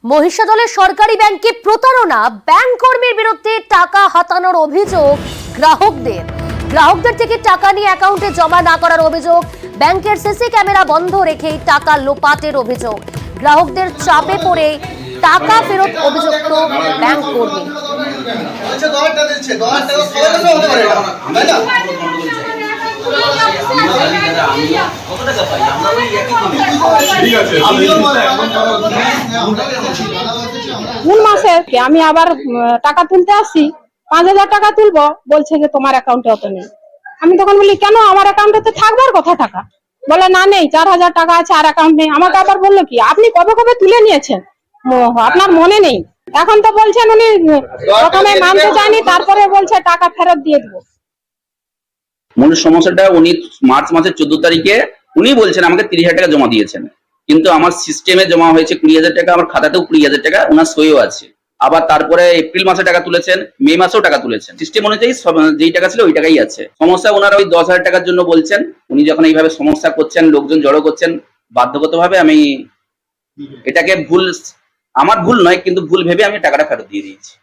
মহিষাদলের সরকারি ব্যাংকে প্রতারণা, ব্যাংক কর্মীর বিরুদ্ধে টাকা হাতানোর অভিযোগ গ্রাহকদের থেকে টাকা নিয়ে অ্যাকাউন্টে জমা না করার অভিযোগ, ব্যাংকের সিসি ক্যামেরা বন্ধ রেখেই টাকা লোপাটের অভিযোগ, গ্রাহকদের চাপে পড়ে টাকা ফেরত অভিযুক্ত ব্যাংক কর্মী। কোন মাসে আমি আবার টাকা তুলতে আসি, 5,000 টাকা তুলবো, বলছে যে তোমার অ্যাকাউন্টে অত নেই। আমি তখন বলি কেন, আমার অ্যাকাউন্টে তো থাকবার কথা টাকা। বলে না নেই, 4,000 টাকা আছে আর অ্যাকাউন্ট নেই। আমাকে আবার বললো কি আপনি কবে কবে তুলে নিয়েছেন, আপনার মনে নেই। এখন তো বলছেন উনি প্রথমে মানতে চায়নি, তারপরে বলছে টাকা ফেরত দিয়ে দেবো। মূল সমস্যাটা উনি মার্চ মাসের 14 তারিখে উনি বলছেন আমাকে 30,000 টাকা জমা দিয়েছেন, কিন্তু আমার সিস্টেমে জমা হয়েছে 20,000 টাকা, আমার খাতাতেও 20,000 টাকা ওনার সইও আছে। আবার তারপরে এপ্রিল মাসে টাকা তুলেছেন, মে মাসেও টাকা তুলেছেন, সিস্টেম অনুযায়ী যেই টাকা ছিল ওই টাকাই আছে। সমস্যা ওনারা ওই 10,000 টাকার জন্য বলছেন। উনি যখন এইভাবে সমস্যা করছেন, লোকজন জড়ো করছেন, বাধ্যগতভাবে আমি এটাকে আমার ভুল নয়, কিন্তু ভুল ভেবে আমি টাকাটা ফেরত দিয়ে দিয়েছি।